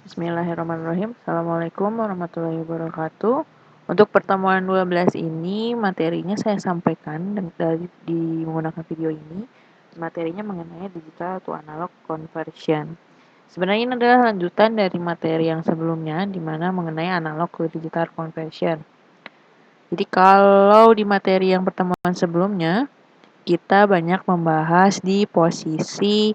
Bismillahirrahmanirrahim. Assalamualaikum warahmatullahi wabarakatuh. Untuk pertemuan 12 ini, materinya saya sampaikan menggunakan video ini. Materinya mengenai digital to analog conversion. Sebenarnya ini adalah lanjutan dari materi yang sebelumnya, di mana mengenai analog ke digital conversion. Jadi kalau di materi yang pertemuan sebelumnya, kita banyak membahas di posisi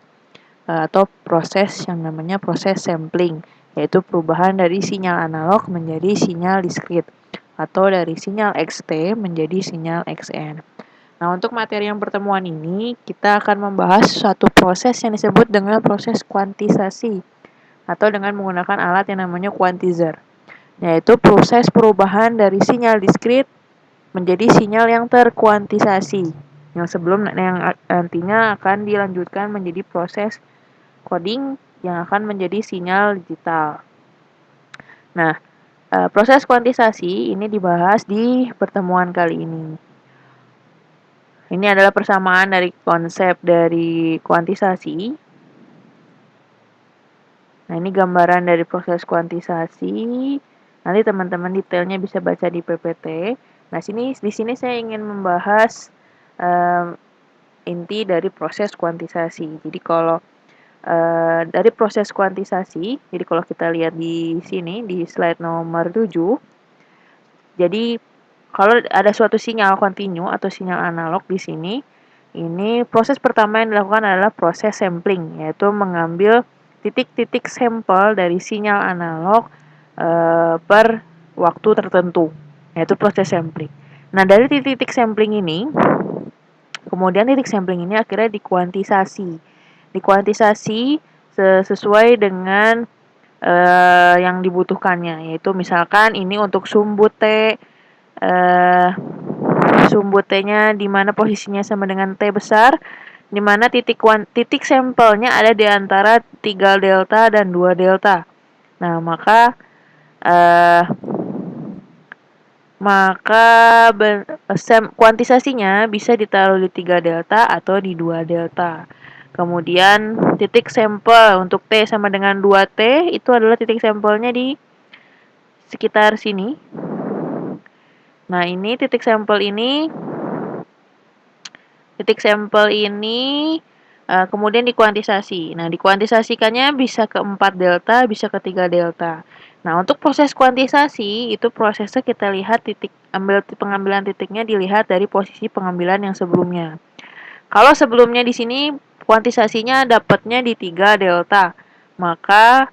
atau proses yang namanya proses sampling, yaitu perubahan dari sinyal analog menjadi sinyal diskrit atau dari sinyal XT menjadi sinyal XN. Nah, untuk materi yang pertemuan ini kita akan membahas suatu proses yang disebut dengan proses kuantisasi atau dengan menggunakan alat yang namanya quantizer, yaitu proses perubahan dari sinyal diskrit menjadi sinyal yang terkuantisasi yang nantinya akan dilanjutkan menjadi proses coding yang akan menjadi sinyal digital. Nah, proses kuantisasi ini dibahas di pertemuan kali ini. Ini adalah persamaan dari konsep dari kuantisasi. Nah, ini gambaran dari proses kuantisasi. Nanti teman-teman detailnya bisa baca di PPT. Nah, di sini saya ingin membahas inti dari proses kuantisasi. Jadi kalau dari proses kuantisasi, jadi kalau kita lihat di sini di slide nomor 7, jadi kalau ada suatu sinyal kontinu atau sinyal analog di sini, ini proses pertama yang dilakukan adalah proses sampling, yaitu mengambil titik-titik sampel dari sinyal analog per waktu tertentu, yaitu proses sampling. Nah, dari titik-titik sampling ini, kemudian titik sampling ini akhirnya dikuantisasi sesuai dengan yang dibutuhkannya, yaitu misalkan ini untuk sumbu T, sumbu T-nya di mana posisinya sama dengan T besar, di mana titik sampelnya ada di antara 3 delta dan 2 delta. Nah, maka kuantisasinya bisa ditaruh di 3 delta atau di 2 delta. Kemudian titik sampel untuk T sama dengan 2T itu adalah titik sampelnya di sekitar sini. Nah, ini titik sampel ini kemudian dikuantisasi. Nah, dikuantisasikannya bisa ke 4 delta, bisa ke 3 delta. Nah, untuk proses kuantisasi, itu prosesnya kita lihat pengambilan titiknya dilihat dari posisi pengambilan yang sebelumnya. Kalau sebelumnya di sini kuantisasinya dapatnya di 3 delta, maka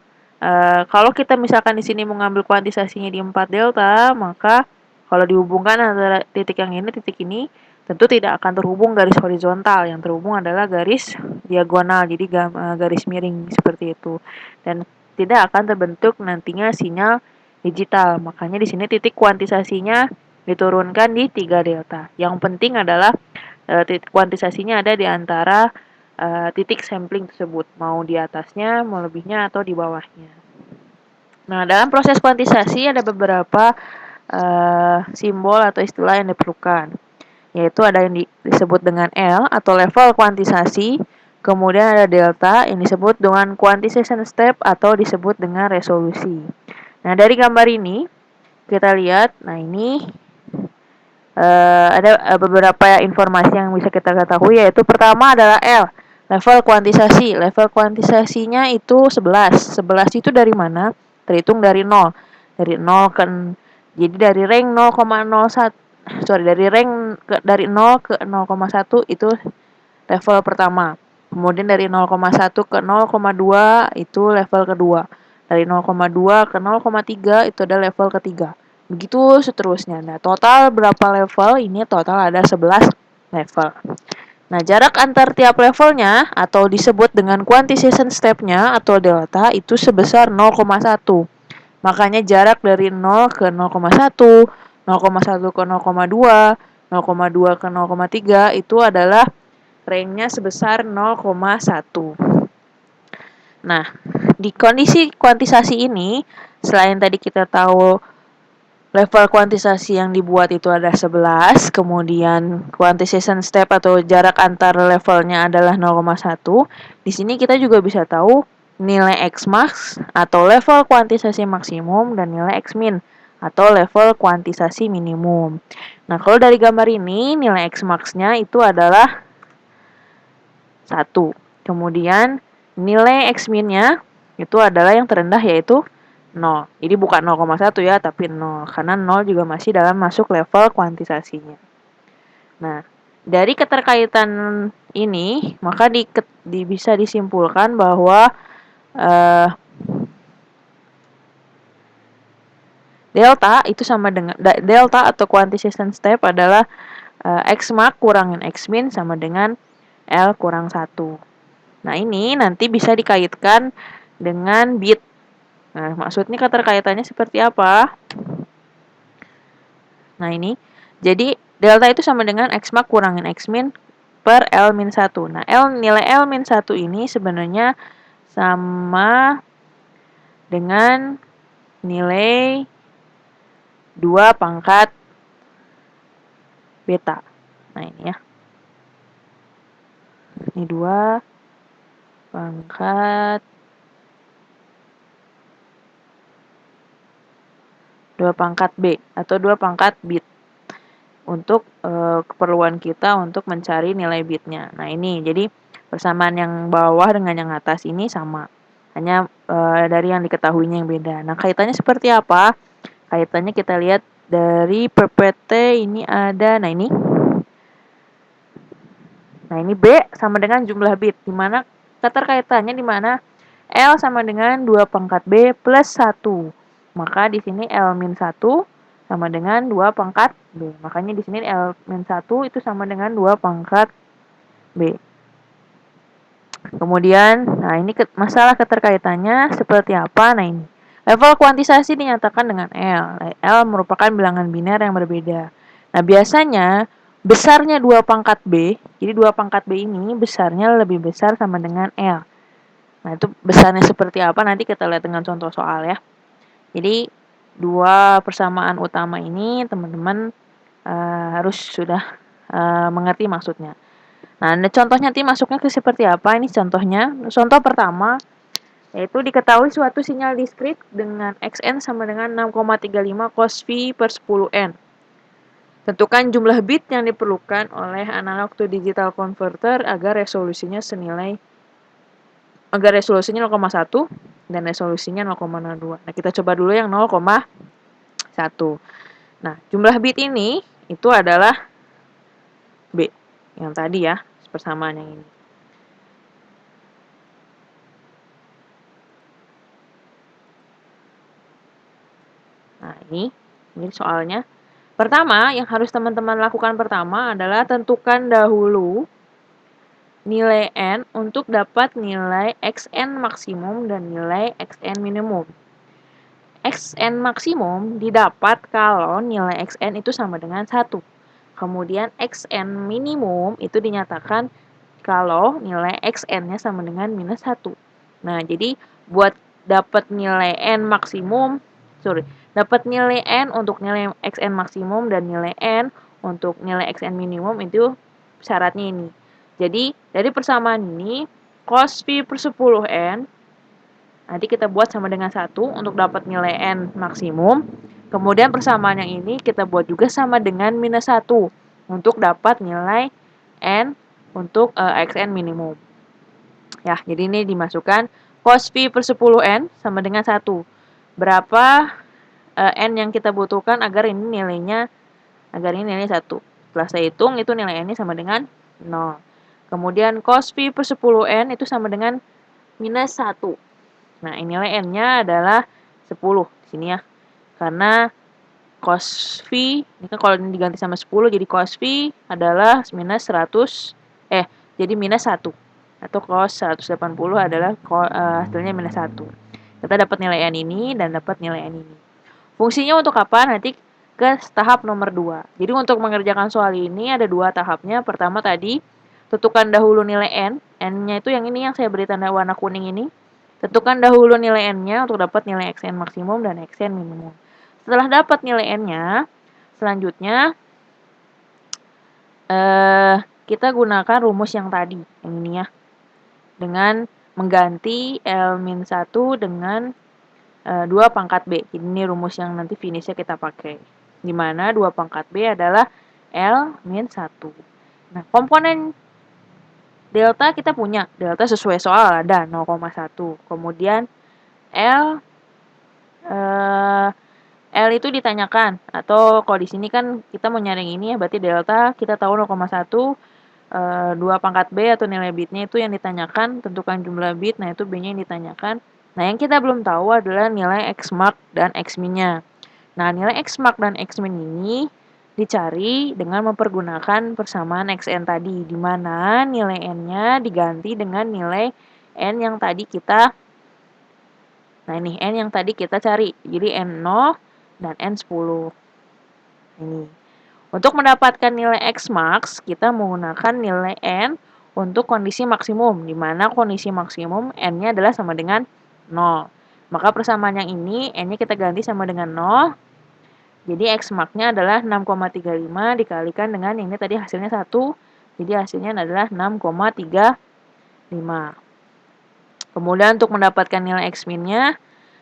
kalau kita misalkan di sini mengambil kuantisasinya di 4 delta, maka kalau dihubungkan antara titik yang ini, titik ini, tentu tidak akan terhubung garis horizontal, yang terhubung adalah garis diagonal, jadi garis miring seperti itu. Dan tidak akan terbentuk nantinya sinyal digital. Makanya di sini titik kuantisasinya diturunkan di 3 delta. Yang penting adalah titik kuantisasinya ada di antara titik sampling tersebut, mau di atasnya, mau lebihnya, atau di bawahnya. Nah, dalam proses kuantisasi ada beberapa simbol atau istilah yang diperlukan, yaitu ada yang disebut dengan L atau level kuantisasi, kemudian ada delta yang disebut dengan quantization step atau disebut dengan resolusi. Nah, dari gambar ini kita lihat, nah ini ada beberapa informasi yang bisa kita ketahui, yaitu pertama adalah L, level kuantisasi. Level kuantisasinya itu 11. 11 itu dari mana? Terhitung dari 0. Dari 0 ke jadi dari rank 0,01 dari 0 ke 0,1 itu level pertama. Kemudian dari 0,1 ke 0,2 itu level kedua. Dari 0,2 ke 0,3 itu ada level ketiga. Begitu seterusnya. Nah, total berapa level? Ini total ada 11 level. Nah, jarak antar tiap levelnya atau disebut dengan quantization step-nya atau delta itu sebesar 0,1. Makanya jarak dari 0 ke 0,1, 0,1 ke 0,2, 0,2 ke 0,3 itu adalah range-nya sebesar 0,1. Nah, di kondisi kuantisasi ini, selain tadi kita tahu level kuantisasi yang dibuat itu ada 11, kemudian quantization step atau jarak antar levelnya adalah 0,1. Di sini kita juga bisa tahu nilai X-max atau level kuantisasi maksimum dan nilai X-min atau level kuantisasi minimum. Nah, kalau dari gambar ini nilai X-max-nya itu adalah 1. Kemudian nilai X-min-nya itu adalah yang terendah yaitu 0. Jadi bukan 0,1 ya, tapi 0 karena 0 juga masih dalam masuk level kuantisasinya. Nah, dari keterkaitan ini maka bisa disimpulkan bahwa delta itu sama dengan delta atau quantization step adalah X max kurangin X min sama dengan L kurang 1. Nah, ini nanti bisa dikaitkan dengan bit. Nah, maksudnya keterkaitannya seperti apa? Nah, ini. Jadi, delta itu sama dengan X max kurangin X min per L min 1. Nah, nilai L min 1 ini sebenarnya sama dengan nilai 2 pangkat beta. Nah, ini ya. Ini 2 pangkat 2 pangkat B atau 2 pangkat bit untuk keperluan kita untuk mencari nilai bitnya. Nah, ini jadi persamaan yang bawah dengan yang atas ini sama. Hanya dari yang diketahuinya yang beda. Nah, kaitannya seperti apa? Kaitannya kita lihat dari PPT ini ada, nah ini. Nah, ini B sama dengan jumlah bit, di mana keterkaitannya di mana L sama dengan 2 pangkat B plus 1. Maka di sini L min 1 sama dengan 2 pangkat B. Makanya di sini L min 1 itu sama dengan 2 pangkat B. Kemudian, nah ini masalah keterkaitannya seperti apa? Nah ini, level kuantisasi dinyatakan dengan L. L merupakan bilangan biner yang berbeda. Nah, biasanya besarnya 2 pangkat B, jadi 2 pangkat B ini besarnya lebih besar sama dengan L. Nah, itu besarnya seperti apa nanti kita lihat dengan contoh soal ya. Jadi, dua persamaan utama ini teman-teman harus sudah mengerti maksudnya. Nah, contohnya nanti masuknya ke seperti apa? Ini contohnya. Contoh pertama, yaitu diketahui suatu sinyal diskrit dengan Xn sama dengan 6,35 cos V per 10N. Tentukan jumlah bit yang diperlukan oleh analog to digital converter agar resolusinya 0,1 dan resolusinya 0,02. Nah, kita coba dulu yang 0,1. Nah, jumlah bit ini itu adalah B. Yang tadi ya, persamaan yang ini. Nah, ini soalnya. Pertama, yang harus teman-teman lakukan pertama adalah tentukan dahulu nilai N untuk dapat nilai Xn maksimum dan nilai Xn minimum. Xn maksimum didapat kalau nilai Xn itu sama dengan 1. Kemudian Xn minimum itu dinyatakan kalau nilai Xn-nya sama dengan minus 1. Nah, jadi buat dapat nilai N maksimum, dapat nilai N untuk nilai Xn maksimum dan nilai N untuk nilai Xn minimum itu syaratnya ini. Jadi, dari persamaan ini, cos V per 10N, nanti kita buat sama dengan 1 untuk dapat nilai N maksimum. Kemudian persamaan yang ini kita buat juga sama dengan minus 1 untuk dapat nilai N untuk Xn minimum. Ya, jadi ini dimasukkan cos V per 10N sama dengan 1. Berapa N yang kita butuhkan agar ini nilainya 1. Setelah saya hitung itu nilai N-nya sama dengan 0. Kemudian cos V per 10N itu sama dengan minus 1. Nah, nilai N-nya adalah 10 di sini ya. Karena cos V, ini kan kalau diganti sama 10 jadi cos V adalah minus 100, jadi minus 1. Atau cos 180 adalah hasilnya minus 1. Kita dapat nilai N ini dan dapat nilai N ini. Fungsinya untuk apa? Nanti ke tahap nomor 2. Jadi untuk mengerjakan soal ini ada 2 tahapnya. Pertama tadi, tentukan dahulu nilai N. N-nya itu yang ini yang saya beri tanda warna kuning ini. Tentukan dahulu nilai N-nya untuk dapat nilai Xn maksimum dan Xn minimum. Setelah dapat nilai N-nya, selanjutnya kita gunakan rumus yang tadi, yang ini ya. Dengan mengganti L-1 dengan 2 pangkat B. Ini rumus yang nanti finishnya kita pakai. Di mana 2 pangkat B adalah L-1. Nah, komponen delta kita punya. Delta sesuai soal ada 0,1. Kemudian L L itu ditanyakan, atau kalau di sini kan kita mau nyari ini ya, berarti delta kita tahu 0,1, 2 pangkat B atau nilai bitnya itu yang ditanyakan, tentukan jumlah bit, nah itu B-nya yang ditanyakan. Nah, yang kita belum tahu adalah nilai X mark dan X min-nya. Nah, nilai X mark dan X min ini dicari dengan mempergunakan persamaan Xn tadi, di mana nilai N-nya diganti dengan nilai N yang tadi kita, nah ini N yang tadi kita cari, jadi N0 dan N10. Ini. Untuk mendapatkan nilai X max, kita menggunakan nilai N untuk kondisi maksimum, di mana kondisi maksimum N-nya adalah sama dengan 0. Maka persamaan yang ini, N-nya kita ganti sama dengan 0. Jadi X max-nya adalah 6,35 dikalikan dengan ini tadi hasilnya 1. Jadi hasilnya adalah 6,35. Kemudian untuk mendapatkan nilai X min-nya,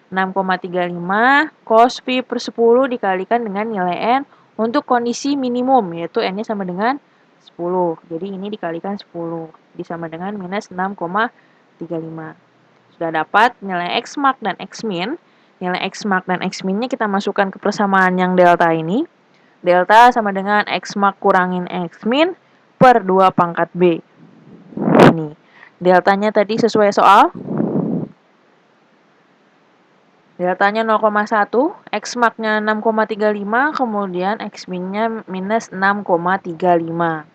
6,35 cos pi per 10 dikalikan dengan nilai N untuk kondisi minimum, yaitu N-nya sama dengan 10. Jadi ini dikalikan 10, sama dengan minus 6,35. Sudah dapat nilai X mark dan X min. Nilai X mark dan X min-nya kita masukkan ke persamaan yang delta ini. Delta sama dengan X mark kurangin X min per 2 pangkat B. Ini. Deltanya tadi sesuai soal. Deltanya 0,1, X mark-nya 6,35, kemudian X min-nya minus 6,35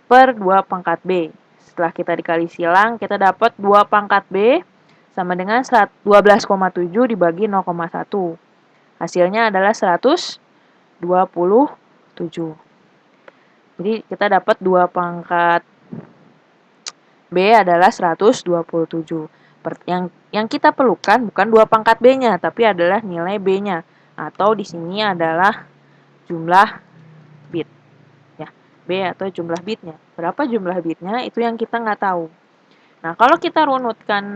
per 2 pangkat B. Setelah kita dikali silang, kita dapat 2 pangkat B sama dengan 12,7 dibagi 0,1. Hasilnya adalah 127. Jadi kita dapat 2 pangkat B adalah 127. Yang kita perlukan bukan 2 pangkat B-nya, tapi adalah nilai B-nya. Atau di sini adalah jumlah bit. Ya, B atau jumlah bitnya. Berapa jumlah bitnya itu yang kita nggak tahu. Nah, kalau kita runutkan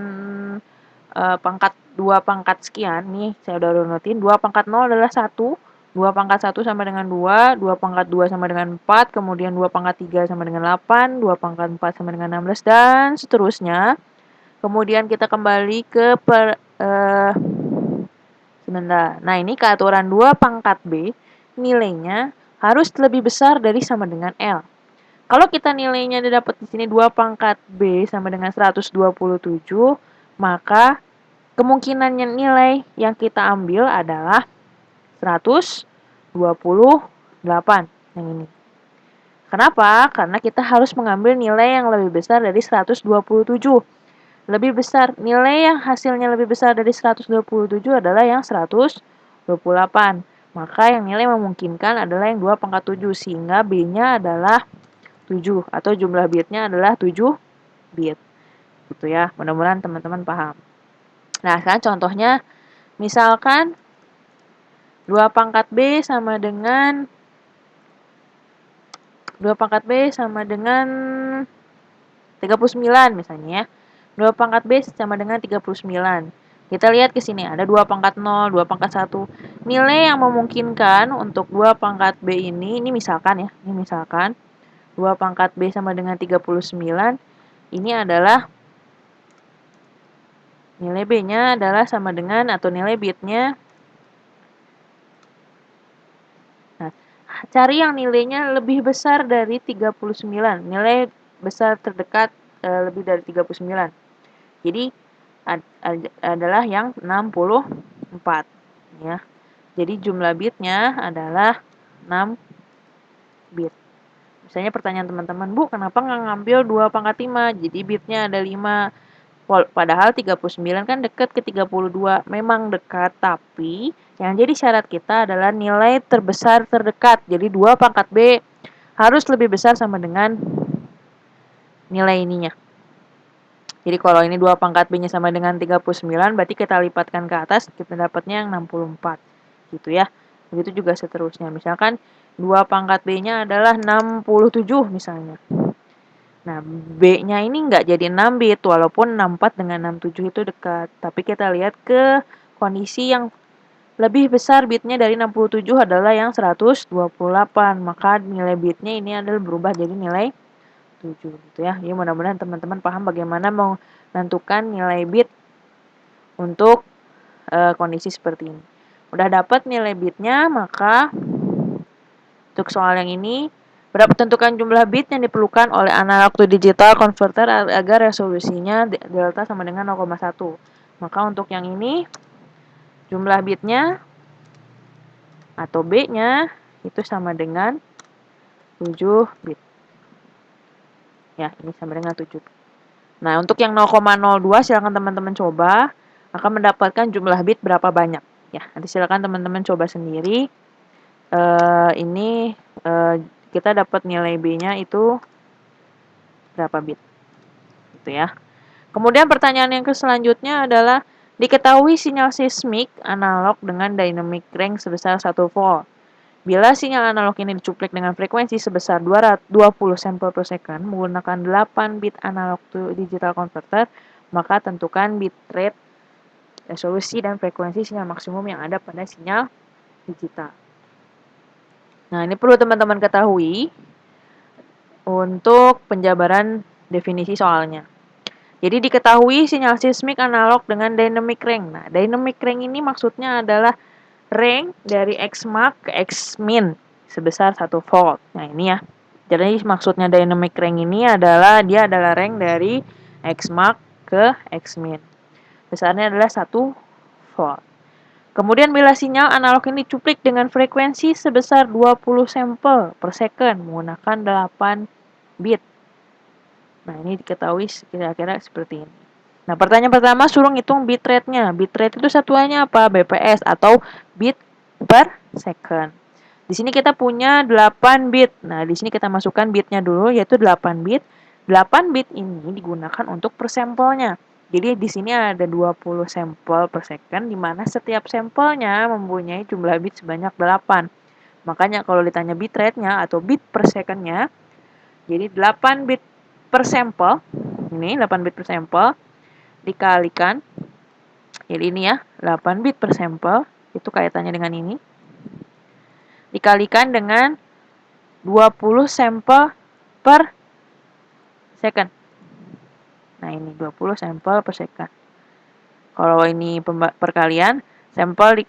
pangkat 2 pangkat sekian, nih saya udah runutin, 2 pangkat 0 adalah 1, 2 pangkat 1 sama dengan 2, 2 pangkat 2 sama dengan 4, kemudian 2 pangkat 3 sama dengan 8, 2 pangkat 4 sama dengan 16, dan seterusnya. Kemudian kita kembali ke sebentar. Nah, ini keaturan 2 pangkat B, nilainya harus lebih besar dari sama dengan L. Kalau kita nilainya didapat di sini 2 pangkat B sama dengan 127, maka kemungkinannya nilai yang kita ambil adalah 128 yang ini. Kenapa? Karena kita harus mengambil nilai yang lebih besar dari 127. Lebih besar, nilai yang hasilnya lebih besar dari 127 adalah yang 128. Maka yang nilai memungkinkan adalah yang 2 pangkat 7, sehingga B-nya adalah 7, atau jumlah bitnya adalah 7 bit. Gitu ya, mudah-mudahan teman-teman paham. Nah, sekarang contohnya, misalkan 2 pangkat B sama dengan 2 pangkat B sama dengan 39 misalnya ya. 2 pangkat B sama dengan 39. Kita lihat ke sini, ada 2 pangkat 0, 2 pangkat 1. Nilai yang memungkinkan untuk 2 pangkat B ini misalkan ya, ini misalkan 2 pangkat B sama dengan 39, ini adalah nilai B-nya adalah sama dengan, atau nilai bitnya. Nah, cari yang nilainya lebih besar dari 39. Nilai besar terdekat lebih dari 39. Jadi adalah yang 64 ya. Jadi jumlah bitnya adalah 6 bit. Misalnya pertanyaan teman-teman, Bu, kenapa nggak ngambil 2 pangkat 5? Jadi bitnya ada 5. Padahal 39 kan dekat ke 32. Memang dekat, tapi yang jadi syarat kita adalah nilai terbesar terdekat. Jadi 2 pangkat B harus lebih besar sama dengan nilai ininya. Jadi kalau ini 2 pangkat B-nya sama dengan 39, berarti kita lipatkan ke atas, kita dapatnya yang 64. Gitu ya. Begitu juga seterusnya. Misalkan 2 pangkat B-nya adalah 67 misalnya. Nah, B-nya ini nggak jadi 6 bit, walaupun 64 dengan 67 itu dekat. Tapi kita lihat ke kondisi yang lebih besar bitnya dari 67 adalah yang 128. Maka nilai bitnya ini adalah berubah jadi nilai 7 gitu ya. Jadi mudah-mudahan teman-teman paham bagaimana menentukan nilai bit untuk kondisi seperti ini. Udah dapat nilai bitnya, maka untuk soal yang ini, berapa tentukan jumlah bit yang diperlukan oleh analog to digital converter agar resolusinya delta sama dengan 0,1. Maka untuk yang ini, jumlah bitnya atau B-nya itu sama dengan 7 bit. Ya, ini sama dengan 7 bit. Nah, untuk yang 0,02 silakan teman-teman coba akan mendapatkan jumlah bit berapa banyak. Ya, nanti silakan teman-teman coba sendiri. Ini kita dapat nilai B-nya itu berapa bit. Gitu ya. Kemudian pertanyaan yang selanjutnya adalah diketahui sinyal seismik analog dengan dynamic range sebesar 1 volt. Bila sinyal analog ini dicuplik dengan frekuensi sebesar 220 sampel per second menggunakan 8 bit analog to digital converter, maka tentukan bit rate, resolusi, dan frekuensi sinyal maksimum yang ada pada sinyal digital. Nah, ini perlu teman-teman ketahui untuk penjabaran definisi soalnya. Jadi diketahui sinyal seismik analog dengan dynamic range. Nah, dynamic range ini maksudnya adalah range dari X max ke X min sebesar 1 volt. Nah, ini ya. Jadi maksudnya dynamic range ini adalah dia adalah range dari X max ke X min. Besarnya adalah 1 volt. Kemudian bila sinyal analog ini dicuplik dengan frekuensi sebesar 20 sampel per second menggunakan 8 bit. Nah, ini diketahui kira-kira seperti ini. Nah, pertanyaan pertama suruh ngitung bitrate-nya. Bitrate itu satuannya apa? BPS atau bit per second. Di sini kita punya 8 bit. Nah, di sini kita masukkan bitnya dulu yaitu 8 bit. 8 bit ini digunakan untuk per sampelnya. Jadi di sini ada 20 sampel per second di mana setiap sampelnya mempunyai jumlah bit sebanyak 8. Makanya kalau ditanya bitrate-nya atau bit per second-nya, jadi 8 bit per sampel, ini 8 bit per sampel, dikalikan, jadi ini ya, 8 bit per sampel, itu kaitannya dengan ini, dikalikan dengan 20 sampel per second. Nah, ini 20 sampel per second. Kalau ini perkalian, sampel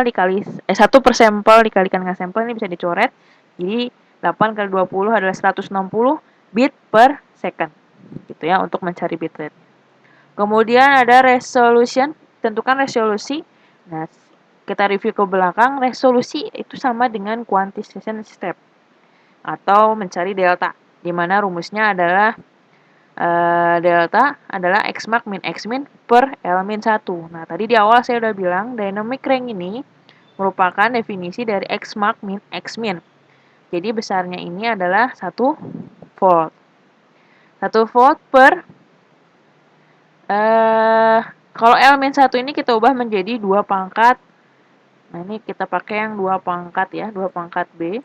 dikali 1 per sampel dikalikan dengan sampel ini bisa dicoret. Jadi 8 kali 20 adalah 160 bit per second. Gitu ya untuk mencari bitrate. Kemudian ada resolution, tentukan resolusi. Nah, kita review ke belakang, resolusi itu sama dengan quantization step atau mencari delta, di mana rumusnya adalah delta adalah X max min X min per L min 1. Nah, tadi di awal saya udah bilang dynamic range ini merupakan definisi dari X max min X min. Jadi besarnya ini adalah 1 volt. 1 volt per kalau L min 1 ini kita ubah menjadi 2 pangkat. Nah, ini kita pakai yang 2 pangkat ya, 2 pangkat B.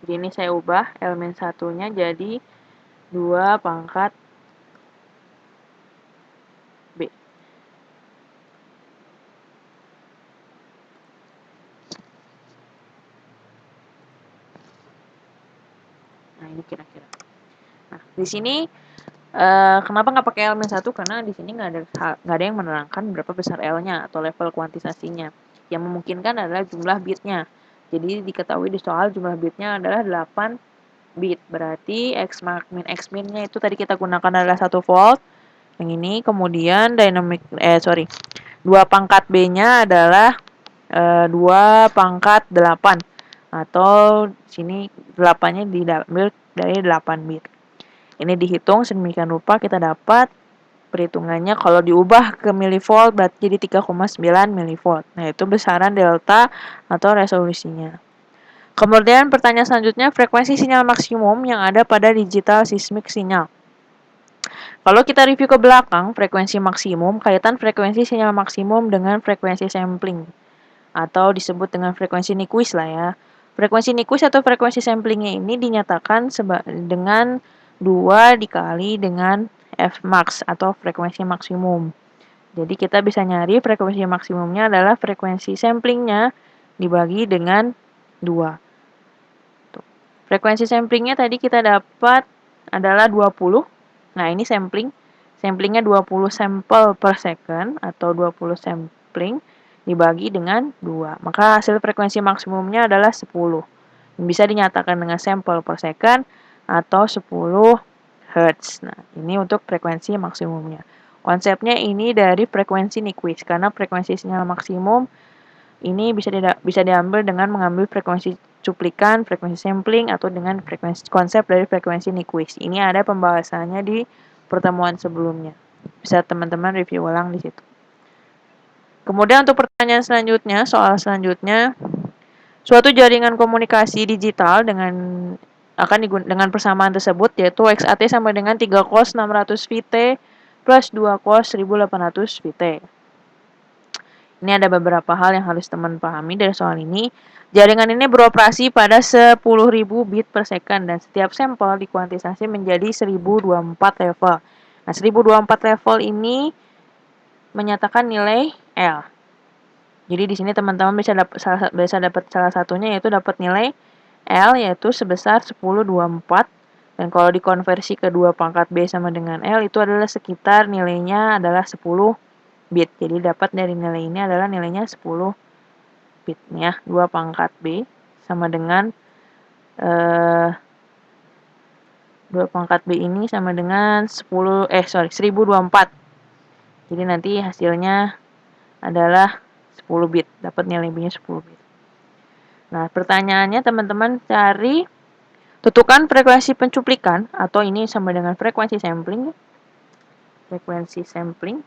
Jadi ini saya ubah L min 1-nya jadi 2 pangkat B. Nah, ini kira-kira. Nah, di sini kenapa nggak pakai L min 1? Karena di sini nggak ada yang menerangkan berapa besar L-nya atau level kuantisasinya. Yang memungkinkan adalah jumlah bitnya. Jadi diketahui di soal jumlah bitnya adalah 8 bit. Berarti X max min X min-nya itu tadi kita gunakan adalah 1 volt. Yang ini kemudian 2 pangkat B-nya adalah 2 pangkat 8 atau sini 8-nya diambil dari 8 bit. Ini dihitung sedemikian rupa kita dapat perhitungannya kalau diubah ke milivolt berarti jadi 3,9 milivolt. Nah, itu besaran delta atau resolusinya. Kemudian pertanyaan selanjutnya frekuensi sinyal maksimum yang ada pada digital seismic sinyal. Kalau kita review ke belakang, frekuensi maksimum, kaitan frekuensi sinyal maksimum dengan frekuensi sampling, atau disebut dengan frekuensi Nyquist lah ya. Frekuensi Nyquist atau frekuensi samplingnya ini dinyatakan dengan 2 dikali dengan Fmax atau frekuensi maksimum. Jadi kita bisa nyari frekuensi maksimumnya adalah frekuensi samplingnya dibagi dengan 2. Frekuensi samplingnya tadi kita dapat adalah 20. Nah, ini sampling. Samplingnya 20 sampel per second atau 20 sampling dibagi dengan 2. Maka hasil frekuensi maksimumnya adalah 10. Bisa dinyatakan dengan sampel per second atau 10 Hz. Nah, ini untuk frekuensi maksimumnya. Konsepnya ini dari frekuensi Nyquist karena frekuensi sinyal maksimum ini bisa diambil dengan mengambil frekuensi cuplikan, frekuensi sampling, atau dengan konsep dari frekuensi Nyquist. Ini ada pembahasannya di pertemuan sebelumnya. Bisa teman-teman review ulang di situ. Kemudian untuk pertanyaan selanjutnya, soal selanjutnya, suatu jaringan komunikasi digital dengan persamaan tersebut yaitu XAT sama dengan 3 cos 600 VT plus 2 cos 1800 VT. Ini ada beberapa hal yang harus teman pahami dari soal ini. Jaringan ini beroperasi pada 10.000 bit per second dan setiap sampel dikuantisasi menjadi 1024 level. Nah, 1024 level ini menyatakan nilai L. Jadi di sini teman-teman bisa dapat salah satunya yaitu dapat nilai L yaitu sebesar 1024 dan kalau dikonversi ke 2 pangkat B sama dengan L itu adalah sekitar nilainya adalah 10 bit. Jadi dapat dari nilai ini adalah nilainya 10 bit ya. 2 pangkat B sama dengan 2 pangkat B ini sama dengan 1024. Jadi nanti hasilnya adalah 10 bit. Dapat nilai B-nya 10 bit. Nah, pertanyaannya teman-teman cari tentukan frekuensi pencuplikan atau ini sama dengan frekuensi sampling. Frekuensi sampling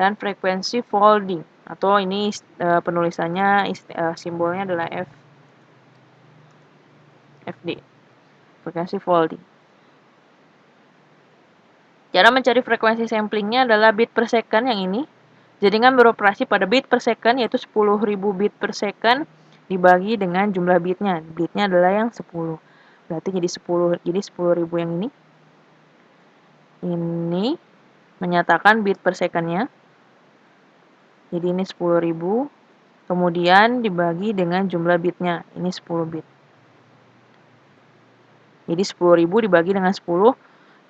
dan frekuensi folding atau ini penulisannya simbolnya adalah FD, frekuensi folding. Cara mencari frekuensi samplingnya adalah bit per second yang ini. Jaringan beroperasi pada bit per second yaitu 10.000 bit per second dibagi dengan jumlah bitnya. Bitnya adalah yang 10. Berarti jadi 10.000 yang ini. Ini menyatakan bit per secondnya. Jadi ini 10.000. Kemudian dibagi dengan jumlah bitnya. Ini 10 bit. Jadi 10.000 dibagi dengan 10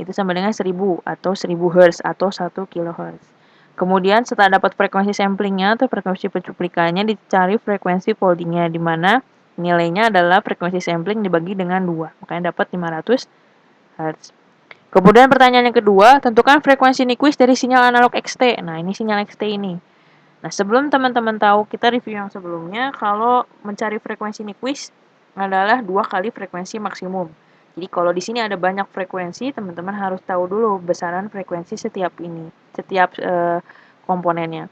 itu sama dengan 1000 atau 1000 Hz atau 1 kHz. Kemudian setelah dapat frekuensi samplingnya atau frekuensi pencuplikannya dicari frekuensi foldingnya di mana nilainya adalah frekuensi sampling dibagi dengan 2. Makanya dapat 500 Hz. Kemudian pertanyaan yang kedua, tentukan frekuensi Nyquist dari sinyal analog XT. Nah, ini sinyal XT ini. Nah, sebelum teman-teman tahu, kita review yang sebelumnya, kalau mencari frekuensi Nyquist adalah 2 kali frekuensi maksimum. Jadi kalau di sini ada banyak frekuensi, teman-teman harus tahu dulu besaran frekuensi setiap komponennya.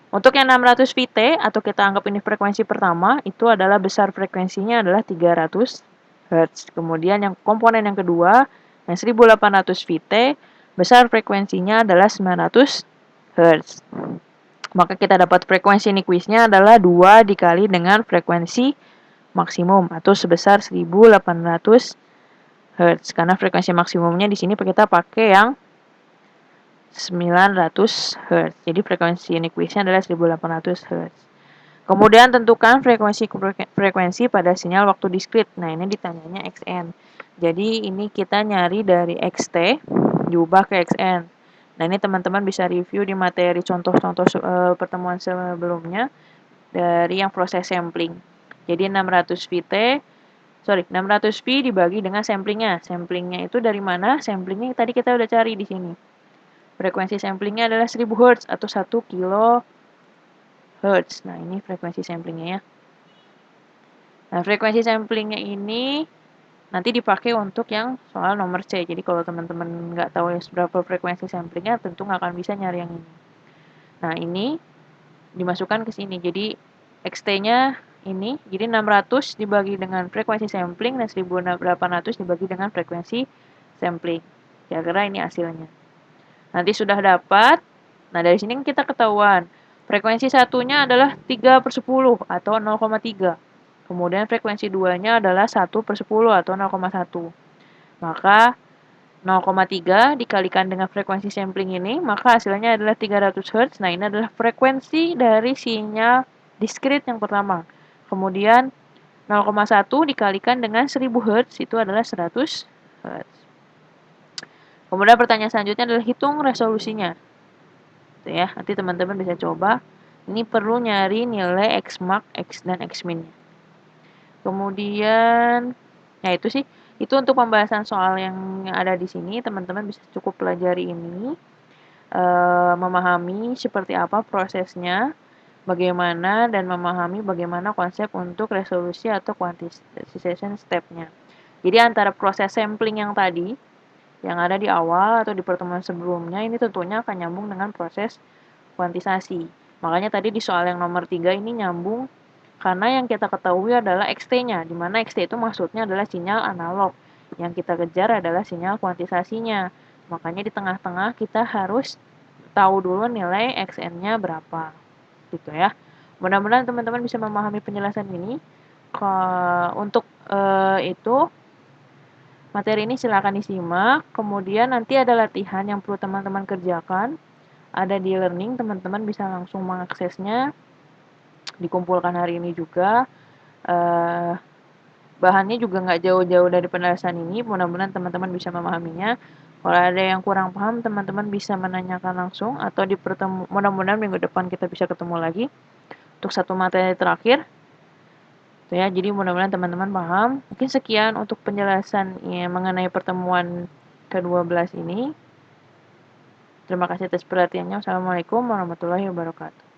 Untuk yang 600 VT atau kita anggap ini frekuensi pertama, itu adalah besar frekuensinya adalah 300 Hz. Kemudian yang komponen yang kedua, yang 1800 VT, besar frekuensinya adalah 900 Hz. Maka kita dapat frekuensi Nyquist-nya adalah 2 dikali dengan frekuensi maksimum atau sebesar 1800 Hz. Karena frekuensi maksimumnya di sini kita pakai yang 900 Hz. Jadi frekuensi Nyquist-nya adalah 1800 Hz. Kemudian tentukan frekuensi pada sinyal waktu diskrit. Nah, ini ditanyanya Xn. Jadi ini kita nyari dari Xt diubah ke Xn. Nah, ini teman-teman bisa review di materi contoh-contoh pertemuan sebelumnya dari yang proses sampling. Jadi 600V dibagi dengan samplingnya. Samplingnya itu dari mana? Samplingnya tadi kita udah cari di sini. Frekuensi samplingnya adalah 1000 Hz atau 1 kHz. Nah, ini frekuensi samplingnya ya. Nah, frekuensi samplingnya ini nanti dipakai untuk yang soal nomor C. Jadi kalau teman-teman nggak tahu berapa frekuensi samplingnya, tentu nggak akan bisa nyari yang ini. Nah, ini dimasukkan ke sini. Jadi XT-nya ini, jadi 600 dibagi dengan frekuensi sampling dan 1800 dibagi dengan frekuensi sampling. Kira-kira ini hasilnya. Nanti sudah dapat, nah dari sini kita ketahuan. Frekuensi satunya adalah 3/10 atau 0,3. Kemudian frekuensi 2-nya adalah 1/10 atau 0,1. Maka 0,3 dikalikan dengan frekuensi sampling ini, maka hasilnya adalah 300 Hz. Nah, ini adalah frekuensi dari sinyal diskrit yang pertama. Kemudian 0,1 dikalikan dengan 1000 Hz, itu adalah 100 Hz. Kemudian pertanyaan selanjutnya adalah hitung resolusinya. Tuh ya, nanti teman-teman bisa coba. Ini perlu nyari nilai X max, X dan X min. Kemudian, ya itu sih. Itu untuk pembahasan soal yang ada di sini, teman-teman bisa cukup pelajari ini, memahami seperti apa prosesnya, bagaimana, dan memahami bagaimana konsep untuk resolusi atau quantization step-nya. Jadi antara proses sampling yang tadi, yang ada di awal atau di pertemuan sebelumnya, ini tentunya akan nyambung dengan proses kuantisasi. Makanya tadi di soal yang nomor 3 ini nyambung karena yang kita ketahui adalah XT-nya, di mana XT itu maksudnya adalah sinyal analog. Yang kita kejar adalah sinyal kuantisasinya. Makanya di tengah-tengah kita harus tahu dulu nilai XN-nya berapa. Gitu ya. Mudah-mudahan teman-teman bisa memahami penjelasan ini. Untuk itu, materi ini silakan disimak. Kemudian nanti ada latihan yang perlu teman-teman kerjakan. Ada di learning, teman-teman bisa langsung mengaksesnya. Dikumpulkan hari ini juga. Bahannya juga nggak jauh-jauh dari penjelasan ini. Mudah-mudahan teman-teman bisa memahaminya. Kalau ada yang kurang paham, teman-teman bisa menanyakan langsung atau mudah-mudahan minggu depan kita bisa ketemu lagi untuk satu materi terakhir. Tuh ya, jadi mudah-mudahan teman-teman paham. Mungkin sekian untuk penjelasan ya, mengenai pertemuan ke-12 ini. Terima kasih atas perhatiannya. Wassalamualaikum warahmatullahi wabarakatuh.